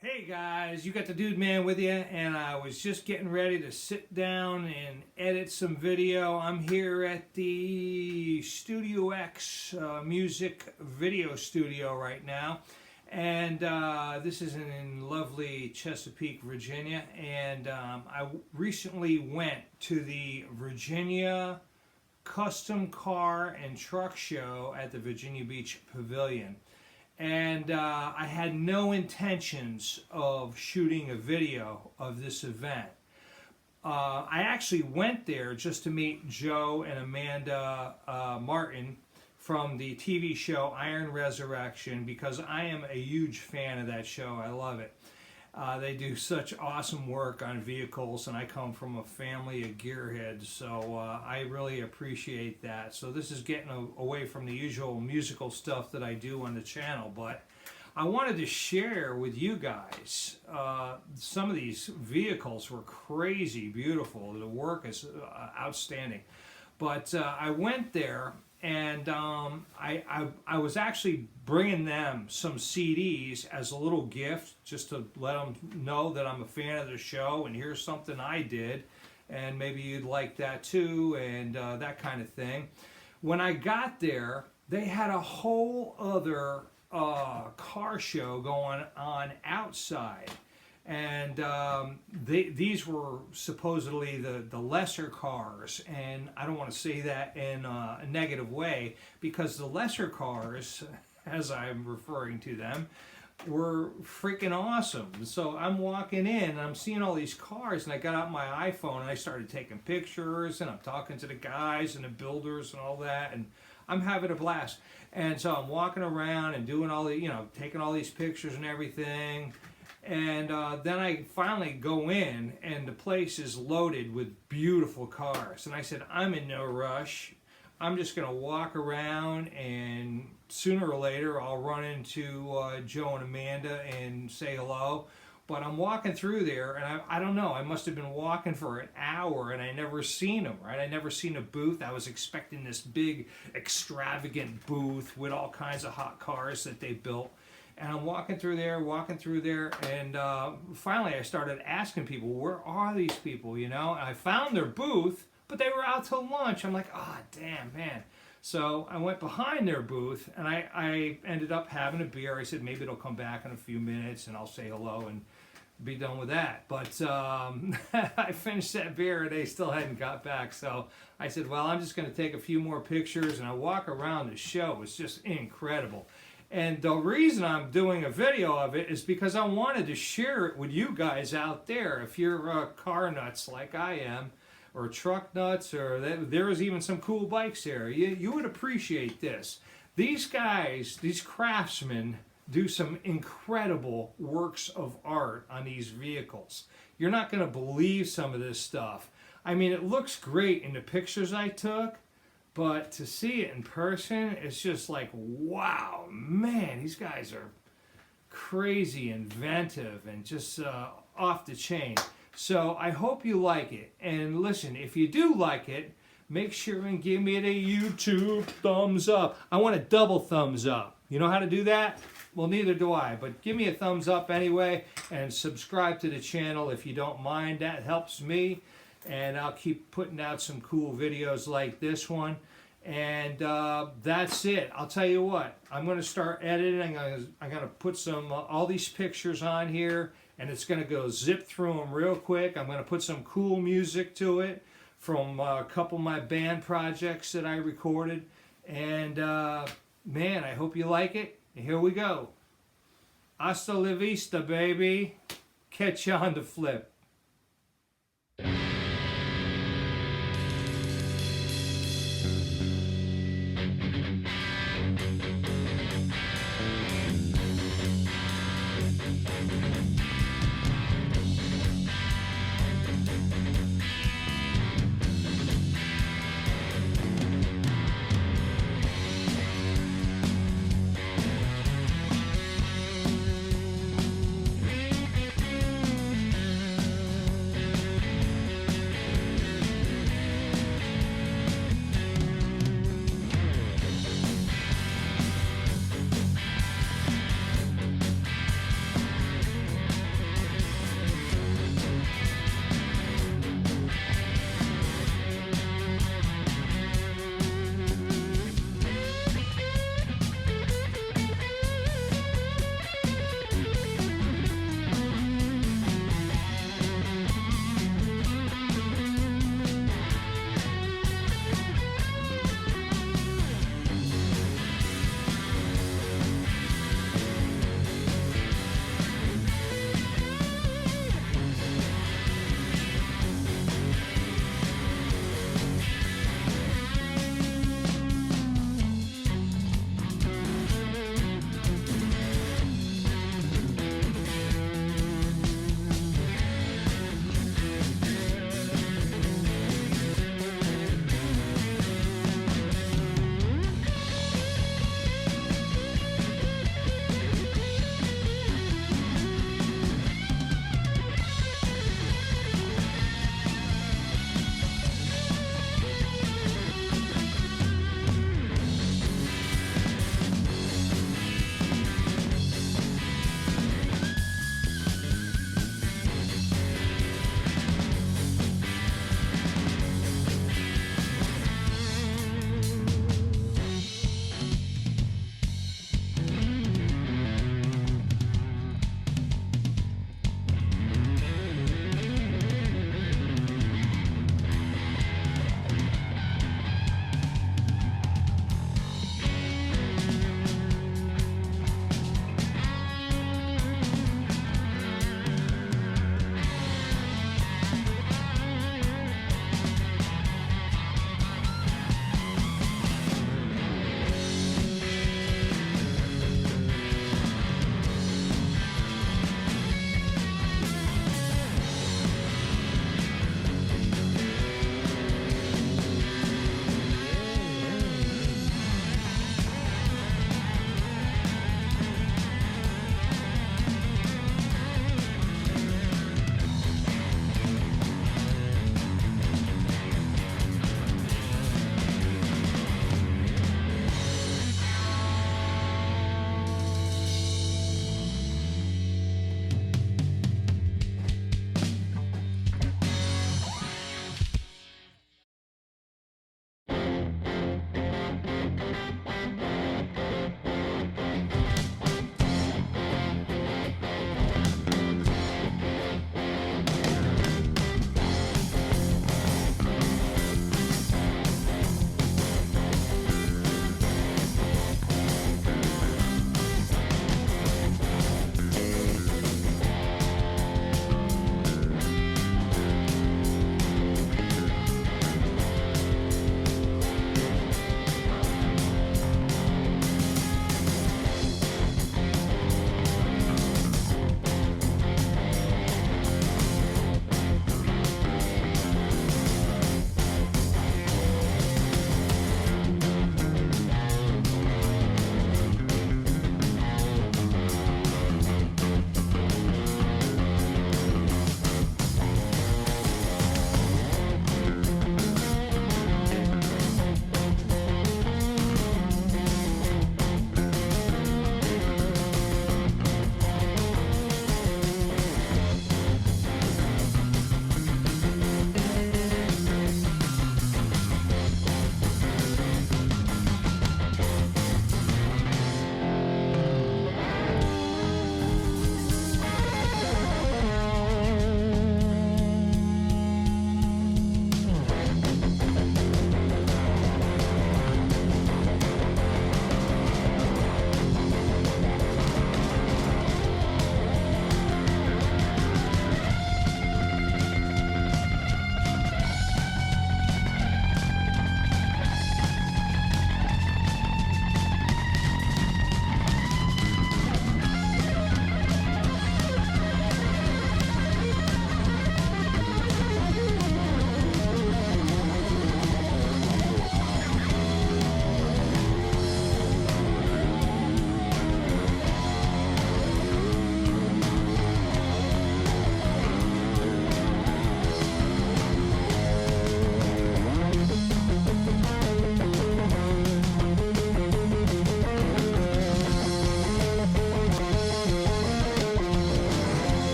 Hey guys, you got the Dudeman with you, and I was just getting ready to sit down and edit some video. I'm here at the Studio X music video studio right now, and this is in lovely Chesapeake, Virginia, and I recently went to the Virginia Custom Car and Truck Show at the Virginia Beach Pavillion. And I had no intentions of shooting a video of this event. I actually went there just to meet Joe and Amanda Martin from the TV show Iron Resurrection, because I am a huge fan of that show. I love it. They do such awesome work on vehicles, and I come from a family of gearheads, so I really appreciate that. So this is getting away from the usual musical stuff that I do on the channel, but I wanted to share with you guys some of these vehicles were crazy beautiful. The work is outstanding. But I went there, and I was actually bringing them some CDs as a little gift, just to let them know that I'm a fan of the show and here's something I did, and maybe you'd like that too, and that kind of thing. When I got there, they had a whole other car show going on outside. And these were supposedly the lesser cars, and I don't want to say that in a negative way, because the lesser cars, as I'm referring to them, were freaking awesome. So I'm walking in and I'm seeing all these cars, and I got out my iPhone and I started taking pictures, and I'm talking to the guys and the builders and all that, and I'm having a blast. And so I'm walking around and doing all the, taking all these pictures and everything. And then I finally go in, and the place is loaded with beautiful cars. And I said, I'm in no rush. I'm just going to walk around, and sooner or later I'll run into Joe and Amanda and say hello. But I'm walking through there, and I don't know, I must have been walking for an hour, and I never seen them, right? I never seen a booth. I was expecting this big, extravagant booth with all kinds of hot cars that they built. And I'm walking through there, and finally I started asking people, where are these people, And I found their booth, but they were out till lunch. I'm like, oh, damn, man. So I went behind their booth, and I ended up having a beer. I said, maybe it'll come back in a few minutes, and I'll say hello and be done with that. But I finished that beer, and they still hadn't got back. So I said, well, I'm just going to take a few more pictures, and I walk around the show. It's just incredible. And the reason I'm doing a video of it is because I wanted to share it with you guys out there. If you're car nuts like I am, or truck nuts, or there is even some cool bikes there, you would appreciate this. These guys, these craftsmen, do some incredible works of art on these vehicles. You're not going to believe some of this stuff. I mean, it looks great in the pictures I took, but to see it in person, it's just like, wow, man, these guys are crazy inventive and just off the chain. So I hope you like it. And listen, if you do like it, make sure and give me the YouTube thumbs up. I want a double thumbs up. You know how to do that? Well, neither do I, but give me a thumbs up anyway, and subscribe to the channel if you don't mind. That helps me, and I'll keep putting out some cool videos like this one. And that's it. I'll tell you what, I'm going to start editing. I'm going to put some all these pictures on here, and it's going to go zip through them real quick. I'm going to put some cool music to it from a couple of my band projects that I recorded. And man, I hope you like it. Here we go. Hasta la vista, baby. Catch you on the flip.